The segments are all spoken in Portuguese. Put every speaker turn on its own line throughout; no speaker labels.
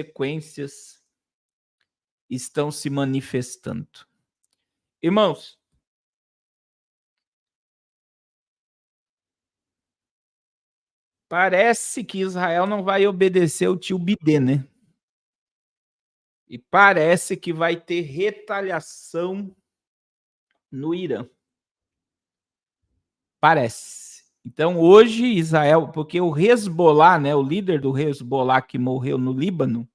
consequências estão se manifestando. Irmãos, parece que Israel não vai obedecer o tio Bidê, né? E parece que vai ter retaliação no Irã. Parece. Então, hoje, Israel, porque o Hezbollah, né, o líder do Hezbollah que morreu no Líbano,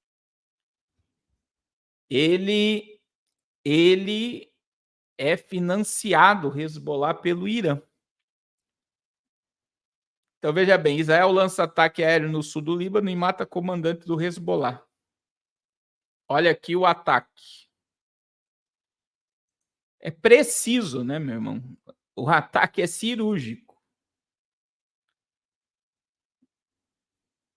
ele é financiado, o Hezbollah, pelo Irã. Então, veja bem, Israel lança ataque aéreo no sul do Líbano e mata comandante do Hezbollah. Olha aqui o ataque. É preciso, né, meu irmão? O ataque é cirúrgico.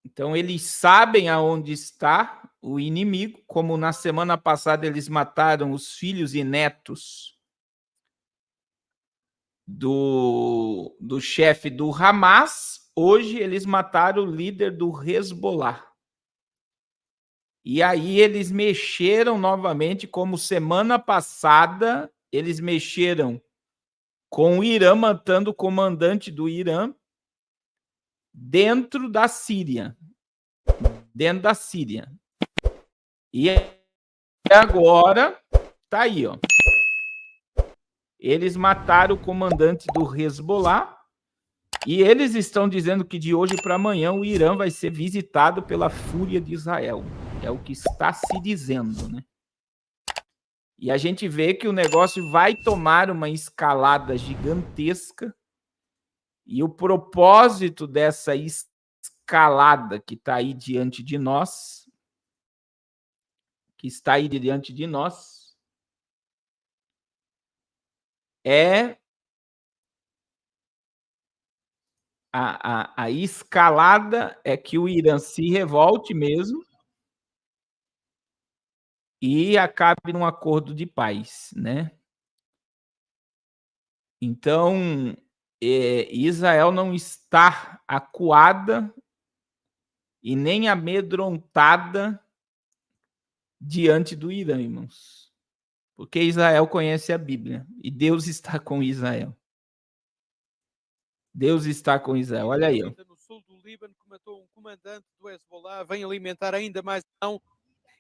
Então, eles sabem aonde está o inimigo, como na semana passada eles mataram os filhos e netos do chefe do Hamas, hoje eles mataram o líder do Hezbollah. E aí eles mexeram novamente, como semana passada, eles mexeram com o Irã, matando o comandante do Irã dentro da Síria. Dentro da Síria. E agora, tá aí, ó. Eles mataram o comandante do Hezbollah e eles estão dizendo que de hoje para amanhã o Irã vai ser visitado pela fúria de Israel. É o que está se dizendo, né? E a gente vê que o negócio vai tomar uma escalada gigantesca e o propósito dessa escalada que está aí diante de nós, é a escalada é que o Irã se revolte mesmo e acabe num acordo de paz, né? Então, Israel não está acuada e nem amedrontada diante do Irã, irmãos. Porque Israel conhece a Bíblia e Deus está com Israel. Deus está com Israel. Olha aí. Ó.
No sul do Líbano, que matou um comandante do Hezbollah, vem alimentar ainda mais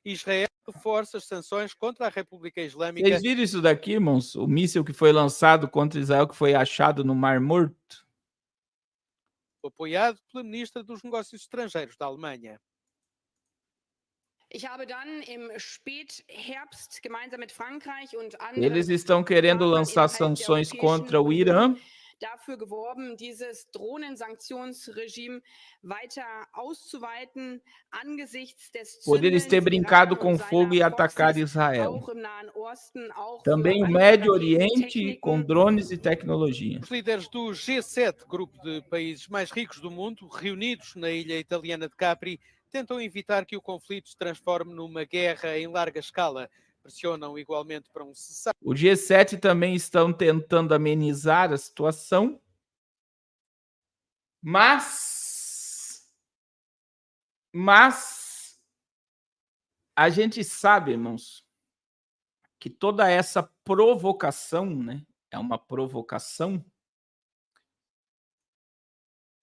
Israel reforça as sanções contra a República Islâmica.
Vocês viram isso daqui, irmãos? O míssil que foi lançado contra Israel, que foi achado no Mar Morto?
Apoiado pela ministra dos Negócios Estrangeiros da Alemanha.
Eles estão querendo lançar sanções contra o Irã.
Dafür geworben, dieses Drohnensanktionsregime weiter auszuweiten angesichts des
por eles ter brincado com fogo e atacar Israel. Também o Médio Oriente com drones e tecnologia.
Os líderes do G7, grupo de países mais ricos do mundo, reunidos na ilha italiana de Capri, tentam evitar que o conflito se transforme numa guerra em larga escala. Pressionam igualmente para um cessar.
O G7 também estão tentando amenizar a situação, mas a gente sabe, irmãos, que toda essa provocação, né, é uma provocação,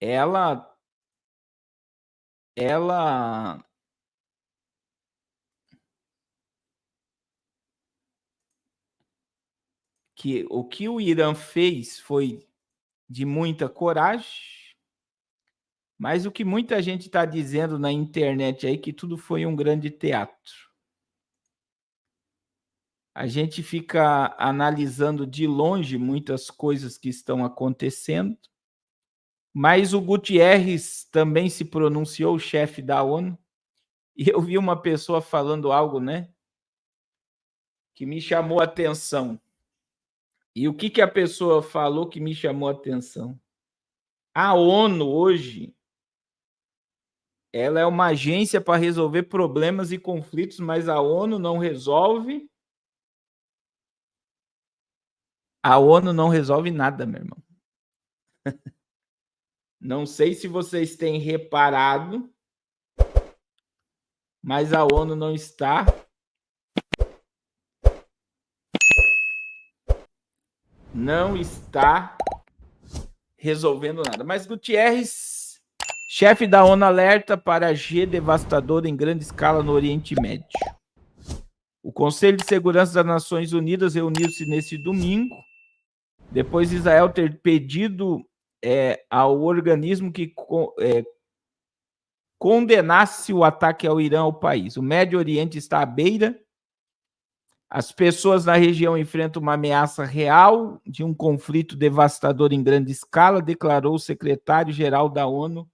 ela que o que o Irã fez foi de muita coragem, mas o que muita gente está dizendo na internet aí que tudo foi um grande teatro. A gente fica analisando de longe muitas coisas que estão acontecendo, mas o Guterres também se pronunciou, o chefe da ONU, e eu vi uma pessoa falando algo, né, que me chamou a atenção. E o que a pessoa falou que me chamou a atenção? A ONU hoje, ela é uma agência para resolver problemas e conflitos, mas a ONU não resolve. A ONU não resolve nada, meu irmão. Não sei se vocês têm reparado, mas a ONU não está resolvendo nada. Mas Guterres, chefe da ONU, alerta para G devastador em grande escala no Oriente Médio. O Conselho de Segurança das Nações Unidas reuniu-se neste domingo, depois de Israel ter pedido ao organismo que condenasse o ataque ao Irã ao país. O Médio Oriente está à beira. As pessoas na região enfrentam uma ameaça real de um conflito devastador em grande escala, declarou o secretário-geral da ONU,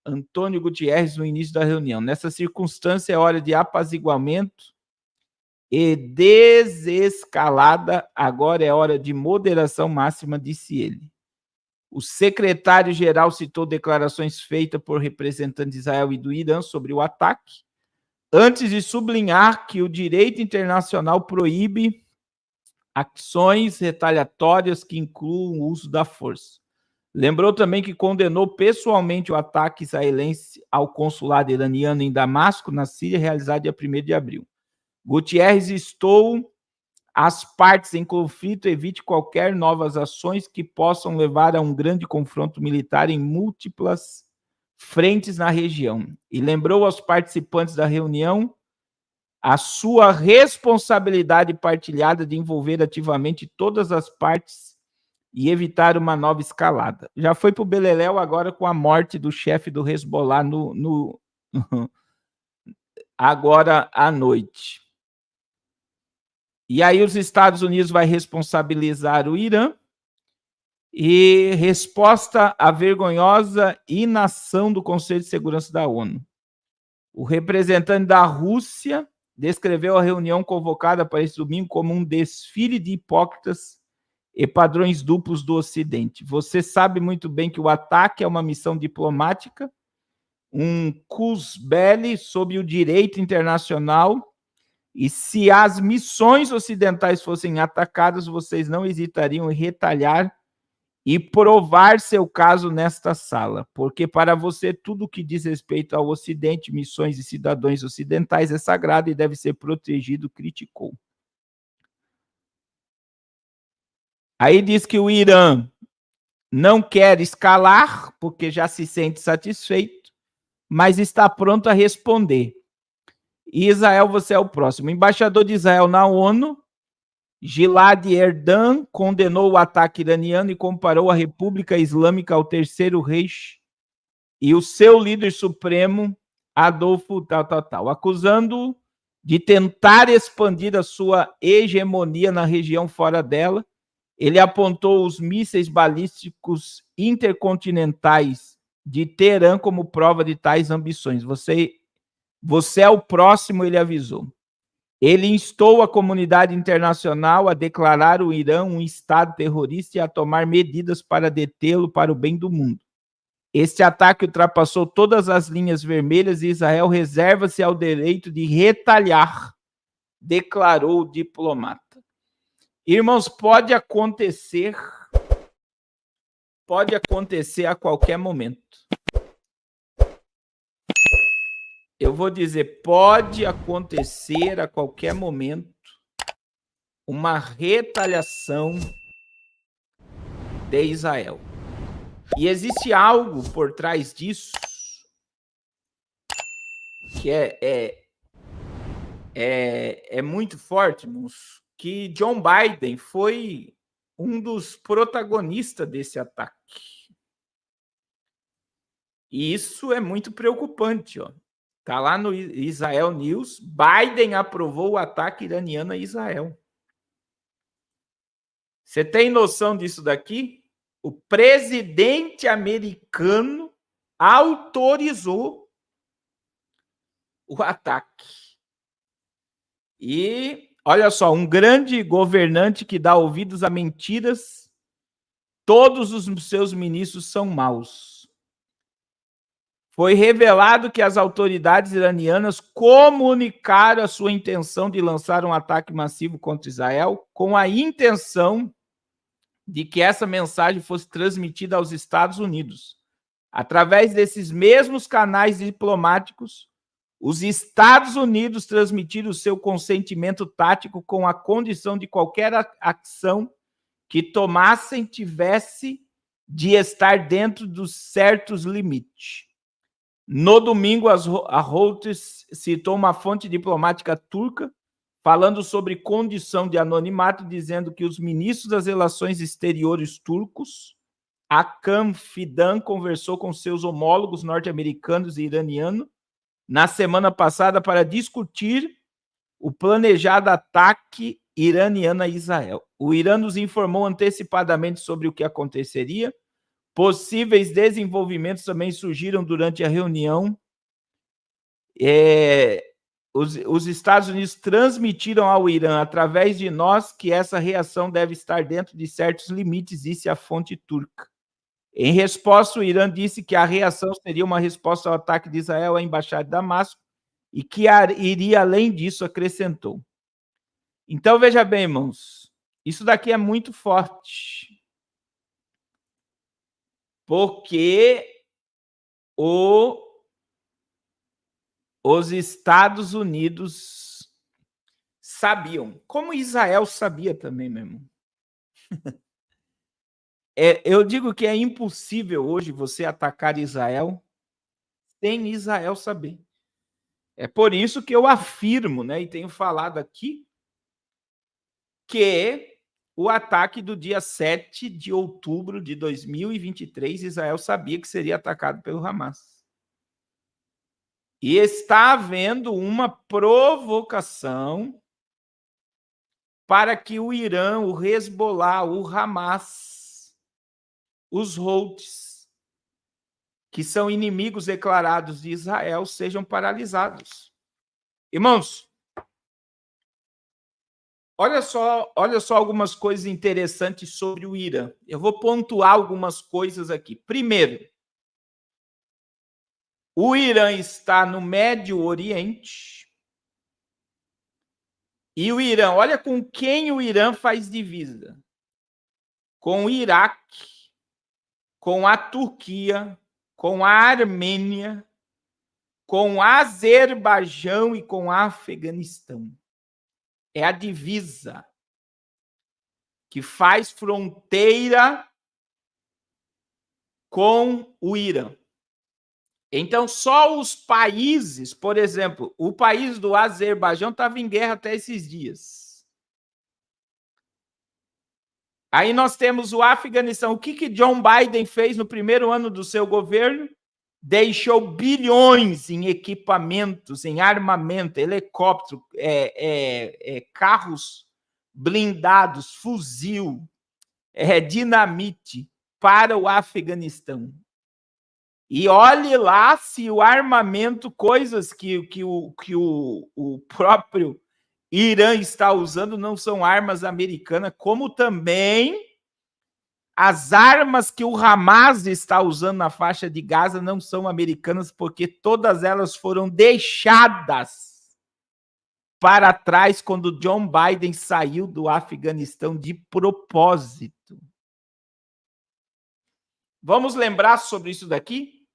Antônio Guterres, no início da reunião. Nessa circunstância, é hora de apaziguamento e desescalada, agora é hora de moderação máxima, disse ele. O secretário-geral citou declarações feitas por representantes de Israel e do Irã sobre o ataque, antes de sublinhar que o direito internacional proíbe ações retaliatórias que incluam o uso da força. Lembrou também que condenou pessoalmente o ataque israelense ao consulado iraniano em Damasco, na Síria, realizado dia 1º de abril. Guterres instou as partes em conflito evite qualquer novas ações que possam levar a um grande confronto militar em múltiplas frentes na região. E lembrou aos participantes da reunião a sua responsabilidade partilhada de envolver ativamente todas as partes e evitar uma nova escalada. Já foi para o beleléu agora com a morte do chefe do Hezbollah agora à noite. E aí os Estados Unidos vai responsabilizar o Irã e resposta à vergonhosa inação do Conselho de Segurança da ONU. O representante da Rússia descreveu a reunião convocada para esse domingo como um desfile de hipócritas e padrões duplos do Ocidente. Você sabe muito bem que o ataque é uma missão diplomática, um cus belli sob o direito internacional. E se as missões ocidentais fossem atacadas, vocês não hesitariam em retalhar e provar seu caso nesta sala, porque para você tudo que diz respeito ao Ocidente, missões e cidadãos ocidentais é sagrado e deve ser protegido, criticou. Aí diz que o Irã não quer escalar, porque já se sente satisfeito, mas está pronto a responder. E Israel, você é o próximo. O embaixador de Israel na ONU, Gilad Erdan, condenou o ataque iraniano e comparou a República Islâmica ao Terceiro Reich e o seu líder supremo, Adolfo acusando-o de tentar expandir a sua hegemonia na região fora dela. Ele apontou os mísseis balísticos intercontinentais de Teherã como prova de tais ambições. Você é o próximo, ele avisou. Ele instou a comunidade internacional a declarar o Irã um estado terrorista e a tomar medidas para detê-lo para o bem do mundo. Este ataque ultrapassou todas as linhas vermelhas e Israel reserva-se ao direito de retaliar, declarou o diplomata. Irmãos, pode acontecer a qualquer momento. Eu vou dizer, pode acontecer a qualquer momento uma retaliação de Israel. E existe algo por trás disso que é muito forte, irmãos, que John Biden foi um dos protagonistas desse ataque. E isso é muito preocupante, ó. Está lá no Israel News, Biden aprovou o ataque iraniano a Israel. Você tem noção disso daqui? O presidente americano autorizou o ataque. E, olha só, um grande governante que dá ouvidos a mentiras, todos os seus ministros são maus. Foi revelado que as autoridades iranianas comunicaram a sua intenção de lançar um ataque massivo contra Israel, com a intenção de que essa mensagem fosse transmitida aos Estados Unidos. Através desses mesmos canais diplomáticos, os Estados Unidos transmitiram o seu consentimento tático com a condição de qualquer ação que tomassem tivesse de estar dentro dos certos limites. No domingo, a Reuters citou uma fonte diplomática turca falando sobre condição de anonimato, dizendo que os ministros das relações exteriores turcos, Hakan Fidan, conversou com seus homólogos norte-americanos e iranianos na semana passada para discutir o planejado ataque iraniano a Israel. O Irã nos informou antecipadamente sobre o que aconteceria. Possíveis desenvolvimentos também surgiram durante a reunião. Os Estados Unidos transmitiram ao Irã, através de nós, que essa reação deve estar dentro de certos limites, disse a fonte turca. Em resposta, o Irã disse que a reação seria uma resposta ao ataque de Israel à embaixada de Damasco e que iria além disso, acrescentou. Então, veja bem, irmãos, isso daqui é muito forte. Porque os Estados Unidos sabiam, como Israel sabia também, meu irmão. Eu digo que é impossível hoje você atacar Israel sem Israel saber. É por isso que eu afirmo, né, e tenho falado aqui, que o ataque do dia 7 de outubro de 2023, Israel sabia que seria atacado pelo Hamas. E está havendo uma provocação para que o Irã, o Hezbollah, o Hamas, os Houthis, que são inimigos declarados de Israel, sejam paralisados. Irmãos, olha só algumas coisas interessantes sobre o Irã. Eu vou pontuar algumas coisas aqui. Primeiro, o Irã está no Médio Oriente. E o Irã, olha com quem o Irã faz divisa. Com o Iraque, com a Turquia, com a Armênia, com o Azerbaijão e com o Afeganistão. É a divisa que faz fronteira com o Irã. Então, só os países, por exemplo, o país do Azerbaijão estava em guerra até esses dias. Aí nós temos o Afeganistão. O que John Biden fez no primeiro ano do seu governo? Deixou bilhões em equipamentos, em armamento, helicóptero, carros blindados, fuzil, dinamite para o Afeganistão. E olhe lá se o armamento, coisas que o próprio Irã está usando, não são armas americanas, como também as armas que o Hamas está usando na faixa de Gaza não são americanas, porque todas elas foram deixadas para trás quando John Biden saiu do Afeganistão de propósito. Vamos lembrar sobre isso daqui?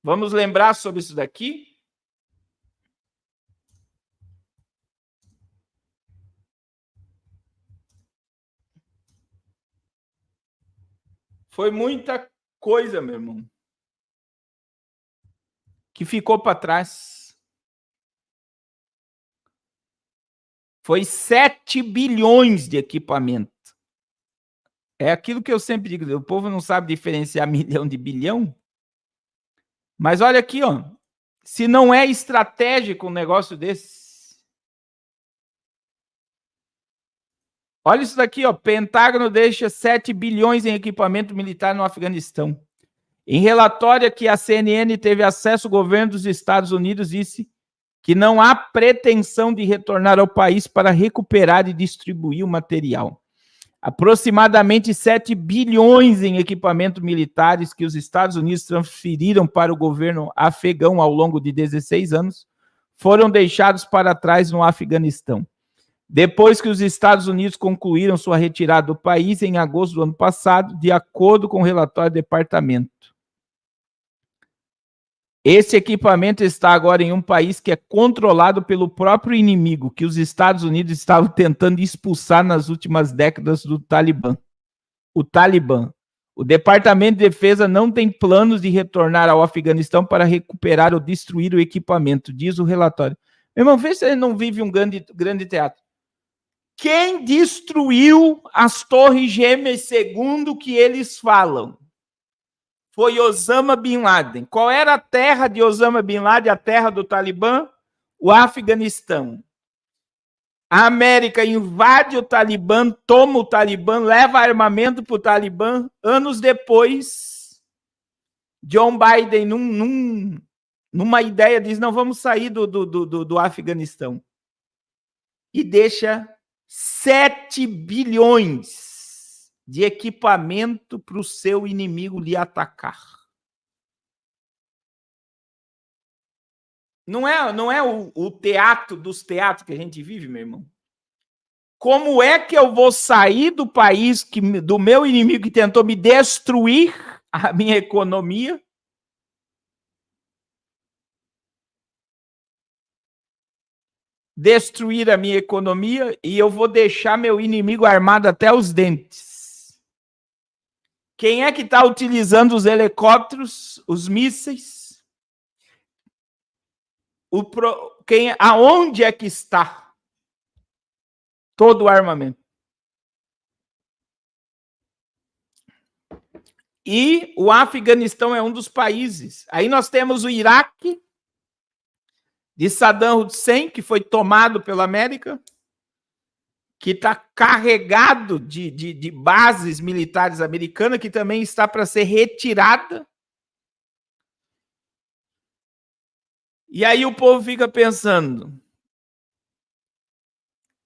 Vamos lembrar sobre isso daqui? Foi muita coisa, meu irmão, que ficou para trás. Foi 7 bilhões de equipamento. É aquilo que eu sempre digo, o povo não sabe diferenciar milhão de bilhão. Mas olha aqui, ó, se não é estratégico um negócio desse. Olha isso daqui, ó, Pentágono deixa 7 bilhões em equipamento militar no Afeganistão. Em relatório que a CNN teve acesso, o governo dos Estados Unidos disse que não há pretensão de retornar ao país para recuperar e distribuir o material. Aproximadamente 7 bilhões em equipamentos militares que os Estados Unidos transferiram para o governo afegão ao longo de 16 anos foram deixados para trás no Afeganistão. Depois que os Estados Unidos concluíram sua retirada do país em agosto do ano passado, de acordo com o relatório do departamento. Esse equipamento está agora em um país que é controlado pelo próprio inimigo, que os Estados Unidos estavam tentando expulsar nas últimas décadas do Talibã. O Talibã. O Departamento de Defesa não tem planos de retornar ao Afeganistão para recuperar ou destruir o equipamento, diz o relatório. Meu irmão, vê se ele não vive um grande teatro. Quem destruiu as Torres Gêmeas, segundo o que eles falam? Foi Osama Bin Laden. Qual era a terra de Osama Bin Laden, a terra do Talibã? O Afeganistão. A América invade o Talibã, toma o Talibã, leva armamento para o Talibã. Anos depois, John Biden, numa ideia, diz, não, vamos sair do Afeganistão. E deixa 7 bilhões de equipamento para o seu inimigo lhe atacar. Não é o teatro dos teatros que a gente vive, meu irmão? Como é que eu vou sair do país, do meu inimigo que tentou me destruir a minha economia? Destruir a minha economia e eu vou deixar meu inimigo armado até os dentes. Quem é que está utilizando os helicópteros, os mísseis? Aonde é que está todo o armamento? E o Afeganistão é um dos países. Aí nós temos o Iraque, de Saddam Hussein, que foi tomado pela América, que está carregado de bases militares americanas, que também está para ser retirada. E aí o povo fica pensando.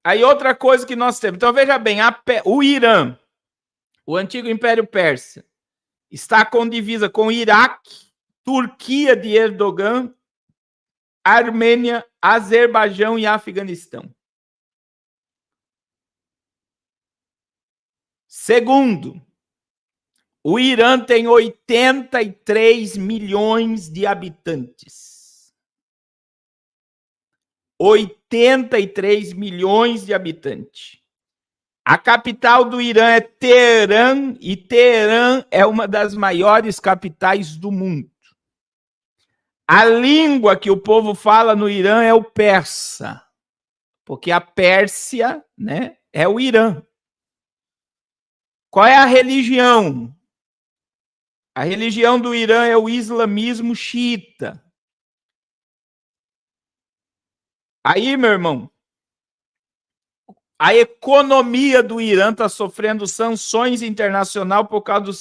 Aí outra coisa que nós temos. Então veja bem, o Irã, o antigo Império Persa, está com divisa com o Iraque, Turquia de Erdogan, Armênia, Azerbaijão e Afeganistão. Segundo, o Irã tem 83 milhões de habitantes. 83 milhões de habitantes. A capital do Irã é Teherã, e Teherã é uma das maiores capitais do mundo. A língua que o povo fala no Irã é o persa, porque a Pérsia, né, é o Irã. Qual é a religião? A religião do Irã é o islamismo xiita. Aí, meu irmão, a economia do Irã está sofrendo sanções internacionais por causa do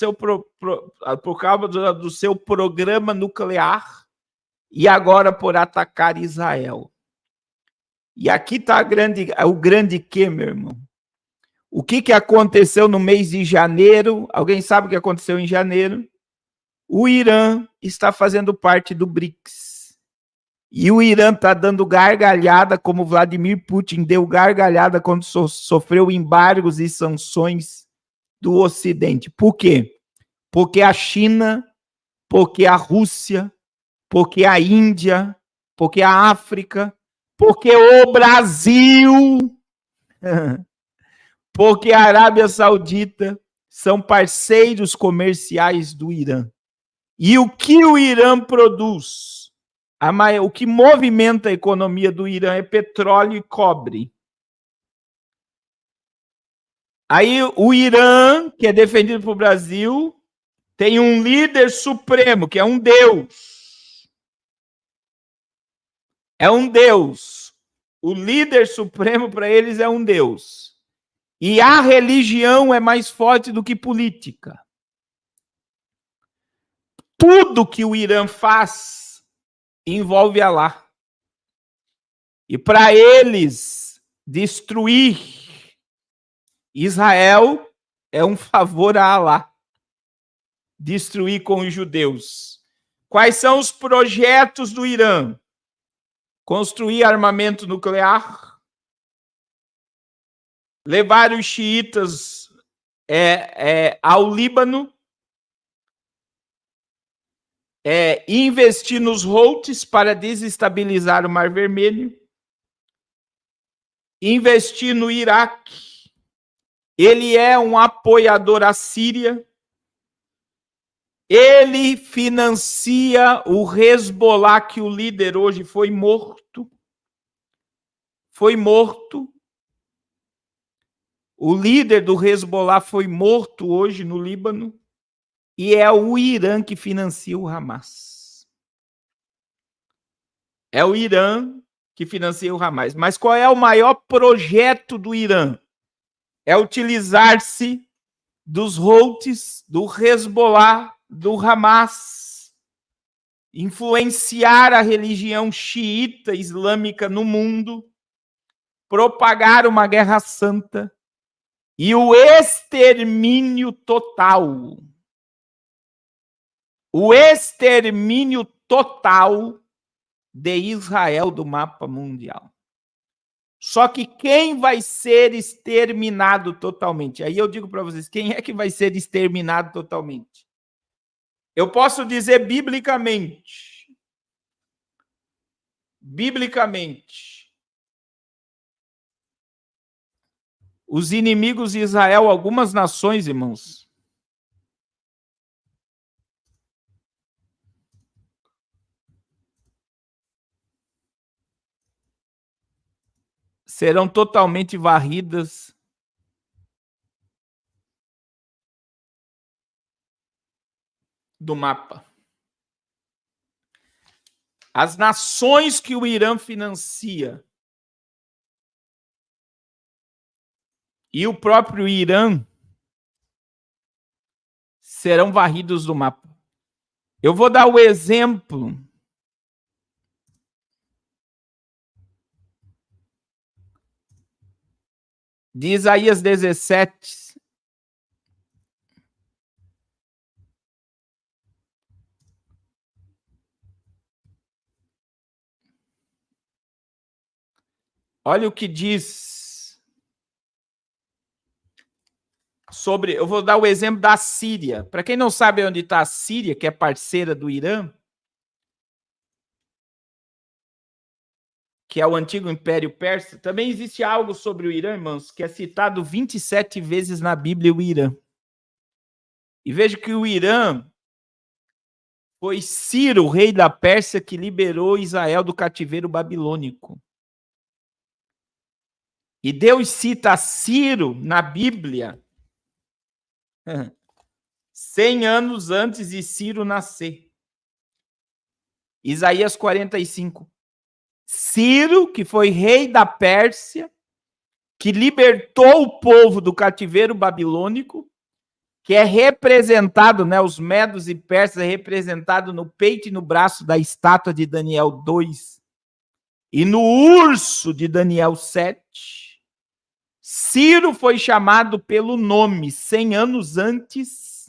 seu programa nuclear e agora por atacar Israel. E aqui está o grande quê, meu irmão? O que aconteceu no mês de janeiro? Alguém sabe o que aconteceu em janeiro? O Irã está fazendo parte do BRICS. E o Irã está dando gargalhada, como Vladimir Putin deu gargalhada quando sofreu embargos e sanções do Ocidente. Por quê? Porque a China, porque a Rússia, porque a Índia, porque a África, porque o Brasil, porque a Arábia Saudita são parceiros comerciais do Irã. E o que o Irã produz? O que movimenta a economia do Irã é petróleo e cobre. Aí o Irã, que é defendido pelo Brasil, tem um líder supremo, que é um deus. É um deus. O líder supremo para eles é um deus. E a religião é mais forte do que política. Tudo que o Irã faz envolve Alá. E para eles, destruir Israel é um favor a Alá. Destruir com os judeus. Quais são os projetos do Irã? Construir armamento nuclear, levar os xiitas ao Líbano, investir nos Houthis para desestabilizar o Mar Vermelho, investir no Iraque. Ele é um apoiador à Síria. Ele financia o Hezbollah, que o líder hoje foi morto. Foi morto. O líder do Hezbollah foi morto hoje no Líbano. E é o Irã que financia o Hamas. É o Irã que financia o Hamas. Mas qual é o maior projeto do Irã? É utilizar-se dos Houthis, do Hezbollah, do Hamas, influenciar a religião xiita islâmica no mundo, propagar uma guerra santa e o extermínio total. O extermínio total de Israel do mapa mundial. Só que quem vai ser exterminado totalmente? Aí eu digo para vocês, quem é que vai ser exterminado totalmente? Eu posso dizer biblicamente. Biblicamente. Os inimigos de Israel, algumas nações, irmãos, serão totalmente varridas do mapa. As nações que o Irã financia e o próprio Irã serão varridos do mapa. Eu vou dar o exemplo de Isaías 17. Olha o que diz sobre... Eu vou dar o exemplo da Síria. Para quem não sabe onde está a Síria, que é parceira do Irã, que é o antigo Império Persa, também existe algo sobre o Irã, irmãos, que é citado 27 vezes na Bíblia, o Irã. E veja que o Irã foi Ciro, o rei da Pérsia, que liberou Israel do cativeiro babilônico. E Deus cita Ciro na Bíblia 100 anos antes de Ciro nascer. Isaías 45. Ciro, que foi rei da Pérsia, que libertou o povo do cativeiro babilônico, que é representado, né, os medos e persas é representado no peito e no braço da estátua de Daniel 2 e no urso de Daniel 7. Ciro foi chamado pelo nome 100 anos antes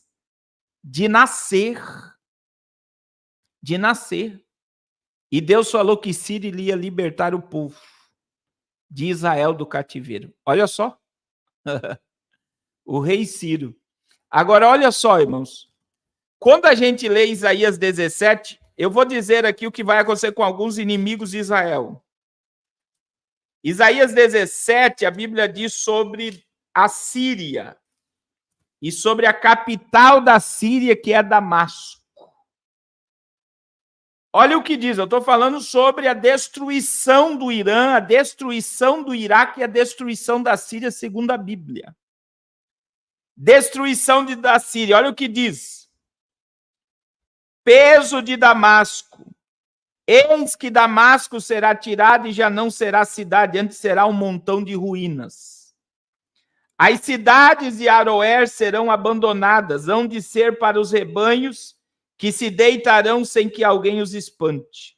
de nascer. De nascer. E Deus falou que Ciro iria libertar o povo de Israel do cativeiro. Olha só. O rei Ciro. Agora, olha só, irmãos. Quando a gente lê Isaías 17, eu vou dizer aqui o que vai acontecer com alguns inimigos de Israel. Isaías 17, a Bíblia diz sobre a Síria e sobre a capital da Síria, que é Damasco. Olha o que diz, eu estou falando sobre a destruição do Irã, a destruição do Iraque e a destruição da Síria, segundo a Bíblia. Destruição da Síria, olha o que diz. Peso de Damasco. Eis que Damasco será tirado e já não será cidade, antes será um montão de ruínas. As cidades de Aroer serão abandonadas, hão de ser para os rebanhos que se deitarão sem que alguém os espante.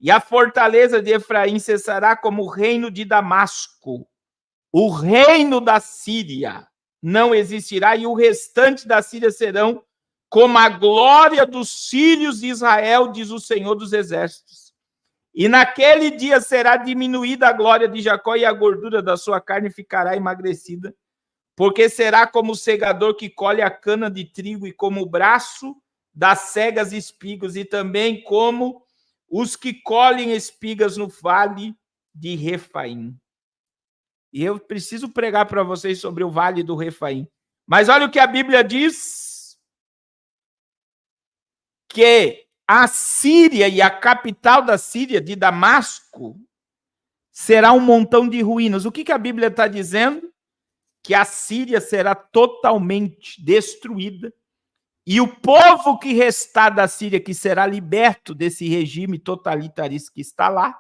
E a fortaleza de Efraim cessará como o reino de Damasco. O reino da Síria não existirá, e o restante da Síria serão como a glória dos filhos de Israel, diz o Senhor dos Exércitos. E naquele dia será diminuída a glória de Jacó, e a gordura da sua carne ficará emagrecida, porque será como o segador que colhe a cana de trigo, e como o braço das cegas espigas, e também como os que colhem espigas no vale de Refaim. E eu preciso pregar para vocês sobre o vale do Refaim. Mas olha o que a Bíblia diz, que a Síria e a capital da Síria, de Damasco, será um montão de ruínas. O que a Bíblia está dizendo? Que a Síria será totalmente destruída, e o povo que restar da Síria, que será liberto desse regime totalitarista que está lá,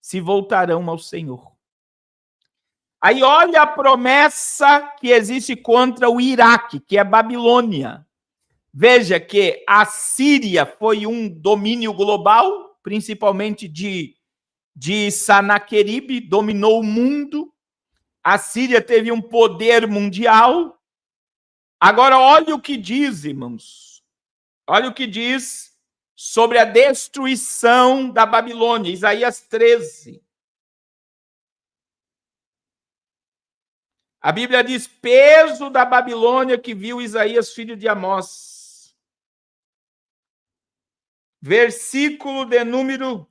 se voltarão ao Senhor. Aí olha a promessa que existe contra o Iraque, que é Babilônia. Veja que a Síria foi um domínio global, principalmente de Sanaqueribe, dominou o mundo. A Síria teve um poder mundial. Agora, olha o que diz, irmãos. Olha o que diz sobre a destruição da Babilônia. Isaías 13. A Bíblia diz: peso da Babilônia que viu Isaías, filho de Amós. Versículo de número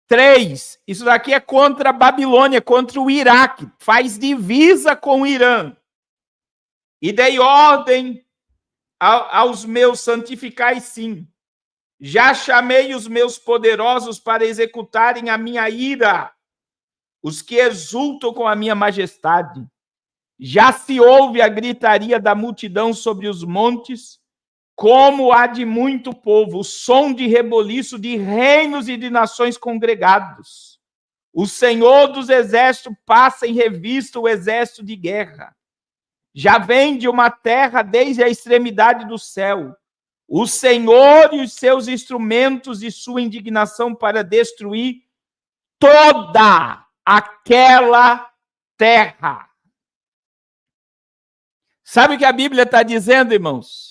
3. Isso daqui é contra a Babilônia, contra o Iraque. Faz divisa com o Irã. E dei ordem aos meus, santificai sim. Já chamei os meus poderosos para executarem a minha ira, os que exultam com a minha majestade. Já se ouve a gritaria da multidão sobre os montes, como há de muito povo, o som de reboliço de reinos e de nações congregados. O Senhor dos exércitos passa em revista o exército de guerra. Já vem de uma terra desde a extremidade do céu. O Senhor e os seus instrumentos de sua indignação para destruir toda aquela terra. Sabe o que a Bíblia está dizendo, irmãos?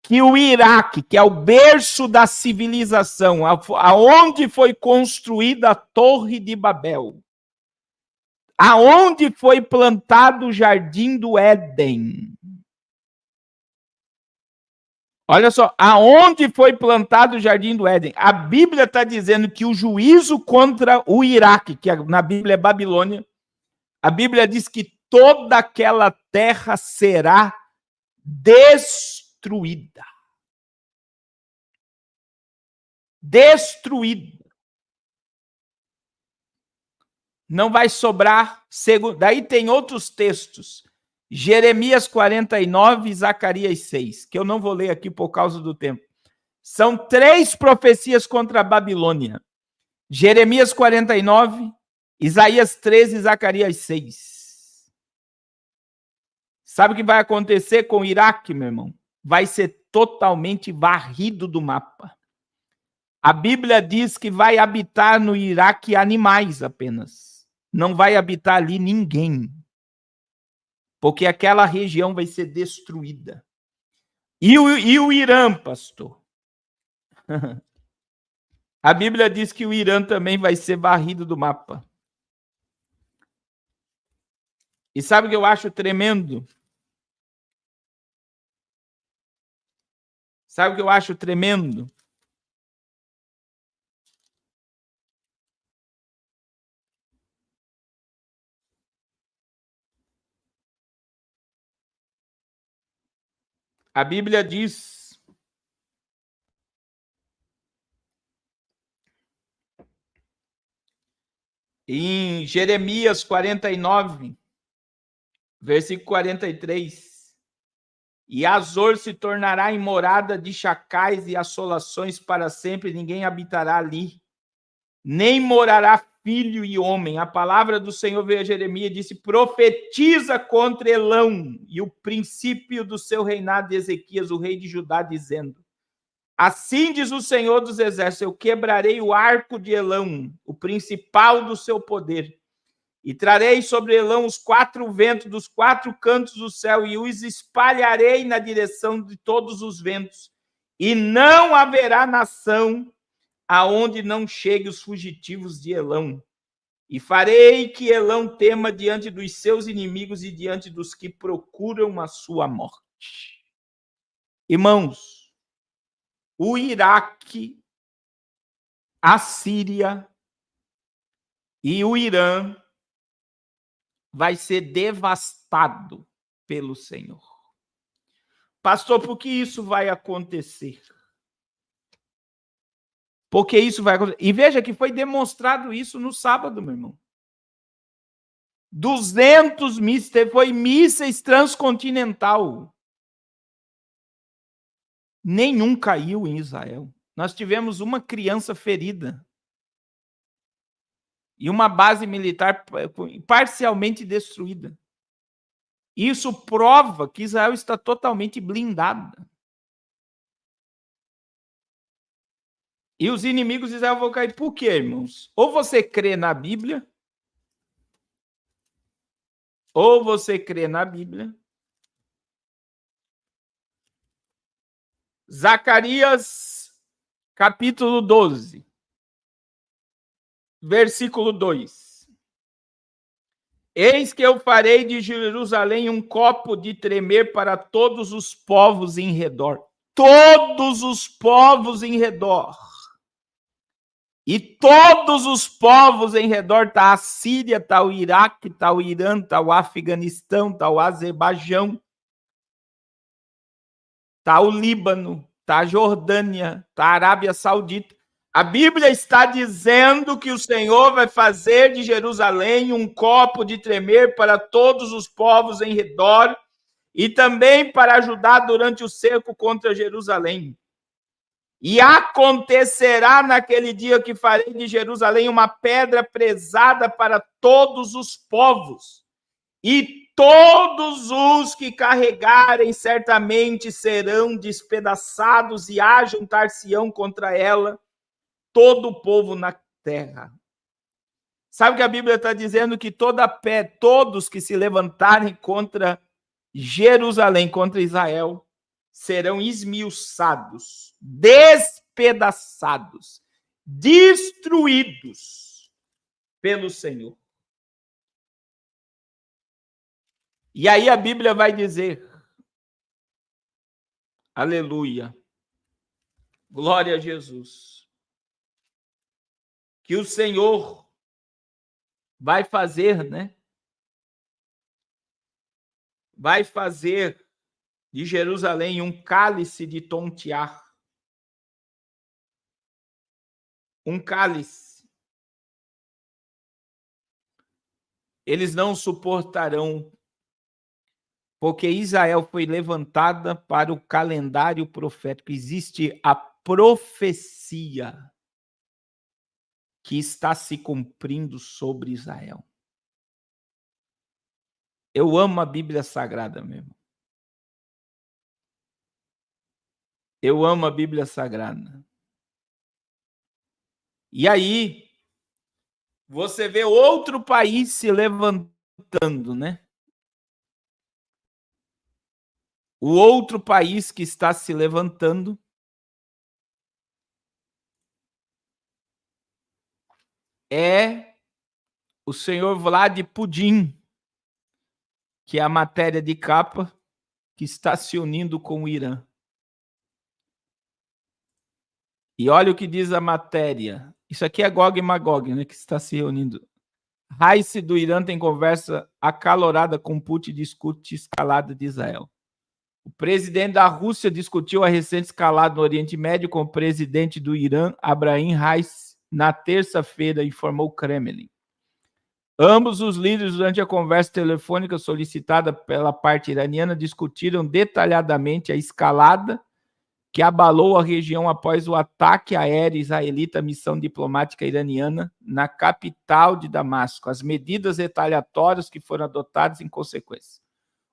Que o Iraque, que é o berço da civilização, aonde foi construída a Torre de Babel, aonde foi plantado o Jardim do Éden. Olha só, aonde foi plantado o Jardim do Éden? A Bíblia está dizendo que o juízo contra o Iraque, que na Bíblia é Babilônia, a Bíblia diz que toda aquela terra será destruída. Destruída. Não vai sobrar. Daí tem outros textos. Jeremias 49 e Zacarias 6, que eu não vou ler aqui por causa do tempo. São 3 profecias contra a Babilônia. Jeremias 49, Isaías 13 e Zacarias 6. Sabe o que vai acontecer com o Iraque, meu irmão? Vai ser totalmente varrido do mapa. A Bíblia diz que vai habitar no Iraque animais apenas. Não vai habitar ali ninguém. Porque aquela região vai ser destruída. E o Irã, pastor? A Bíblia diz que o Irã também vai ser varrido do mapa. E sabe o que eu acho tremendo? Sabe o que eu acho tremendo? A Bíblia diz em Jeremias 49, versículo 43, e Azor se tornará em morada de chacais e assolações para sempre, ninguém habitará ali, nem morará filho e homem. A palavra do Senhor veio a Jeremias e disse: profetiza contra Elão e o princípio do seu reinado de Ezequias, o rei de Judá, dizendo: assim diz o Senhor dos exércitos, eu quebrarei o arco de Elão, o principal do seu poder, e trarei sobre Elão os 4 ventos dos 4 cantos do céu, e os espalharei na direção de todos os ventos, e não haverá nação aonde não chegue os fugitivos de Elão. E farei que Elão tema diante dos seus inimigos e diante dos que procuram a sua morte. Irmãos, o Iraque, a Síria e o Irã vai ser devastado pelo Senhor. Pastor, por que isso vai acontecer? Porque isso vai acontecer. E veja que foi demonstrado isso no sábado, meu irmão. 200 mísseis, foi mísseis transcontinental. Nenhum caiu em Israel. Nós tivemos uma criança ferida. E uma base militar parcialmente destruída. Isso prova que Israel está totalmente blindada. E os inimigos de Israel vão cair. Por quê, irmãos? Ou você crê na Bíblia, ou você crê na Bíblia. Zacarias, capítulo 12, versículo 2. Eis que eu farei de Jerusalém um copo de tremer para todos os povos em redor. Todos os povos em redor. E todos os povos em redor, está a Síria, está o Iraque, está o Irã, está o Afeganistão, está o Azerbaijão, está o Líbano, está a Jordânia, está a Arábia Saudita. A Bíblia está dizendo que o Senhor vai fazer de Jerusalém um copo de tremer para todos os povos em redor e também para ajudar durante o cerco contra Jerusalém. E acontecerá naquele dia que farei de Jerusalém uma pedra prezada para todos os povos, e todos os que carregarem certamente serão despedaçados e ajuntar-se-ão contra ela todo o povo na terra. Sabe que a Bíblia está dizendo que todos que se levantarem contra Jerusalém, contra Israel, serão esmiuçados, despedaçados, destruídos pelo Senhor. E aí a Bíblia vai dizer, aleluia, glória a Jesus, que o Senhor vai fazer, né? Vai fazer de Jerusalém um cálice de tontear. Um cálice. Eles não suportarão, porque Israel foi levantada para o calendário profético. Existe a profecia que está se cumprindo sobre Israel. Eu amo a Bíblia Sagrada mesmo. Eu amo a Bíblia Sagrada. E aí, você vê outro país se levantando, né? O outro país que está se levantando é o senhor Vladimir Putin, que é a matéria de capa, que está se unindo com o Irã. E olha o que diz a matéria. Isso aqui é Gog e Magog, né, que está se reunindo. Raisi do Irã tem conversa acalorada com Putin e discute escalada de Israel. O presidente da Rússia discutiu a recente escalada no Oriente Médio com o presidente do Irã, Abraham Raisi, na terça-feira, informou o Kremlin. Ambos os líderes, durante a conversa telefônica solicitada pela parte iraniana, discutiram detalhadamente a escalada que abalou a região após o ataque aéreo israelita à missão diplomática iraniana na capital de Damasco, as medidas retaliatórias que foram adotadas em consequência.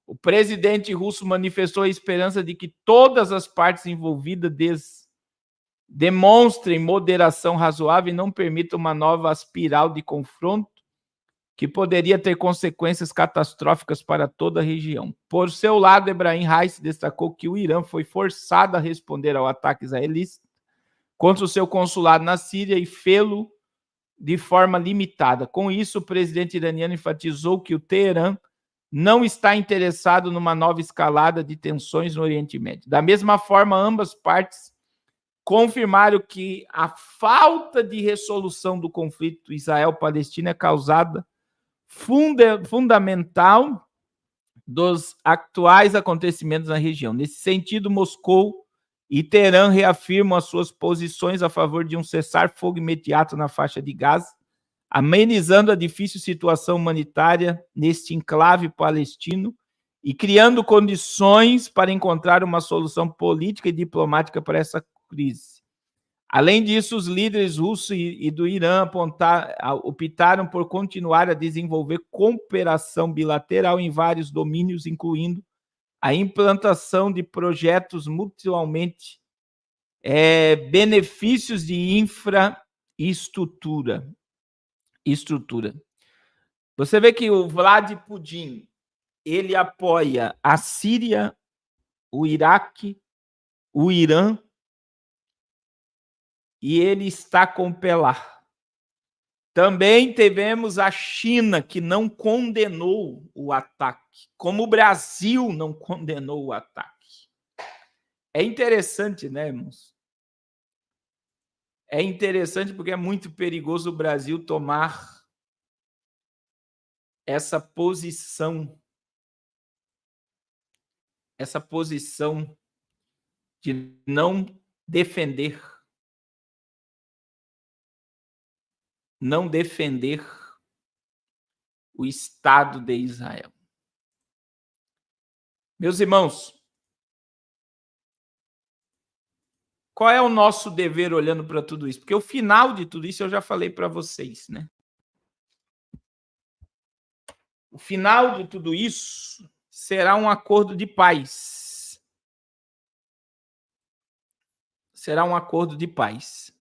O presidente russo manifestou a esperança de que todas as partes envolvidas demonstrem moderação razoável e não permitam uma nova espiral de confronto que poderia ter consequências catastróficas para toda a região. Por seu lado, Ebrahim Raisi destacou que o Irã foi forçado a responder ao ataque israelita contra o seu consulado na Síria e fê-lo de forma limitada. Com isso, o presidente iraniano enfatizou que o Teherã não está interessado numa nova escalada de tensões no Oriente Médio. Da mesma forma, ambas partes confirmaram que a falta de resolução do conflito Israel-Palestina é causada fundamental dos atuais acontecimentos na região. Nesse sentido, Moscou e Teherã reafirmam as suas posições a favor de um cessar-fogo imediato na faixa de Gaza, amenizando a difícil situação humanitária neste enclave palestino e criando condições para encontrar uma solução política e diplomática para essa crise. Além disso, os líderes russos e do Irã optaram por continuar a desenvolver cooperação bilateral em vários domínios, incluindo a implantação de projetos mutuamente benefícios de infraestrutura. Você vê que o Vladimir Putin, ele apoia a Síria, o Iraque, o Irã, e ele está com Pelar. Também tivemos a China, que não condenou o ataque, como o Brasil não condenou o ataque. É interessante, né, irmãos? É interessante porque é muito perigoso o Brasil tomar essa posição de não defender o Estado de Israel. Meus irmãos, qual é o nosso dever olhando para tudo isso? Porque o final de tudo isso eu já falei para vocês, né? O final de tudo isso será um acordo de paz. Será um acordo de paz.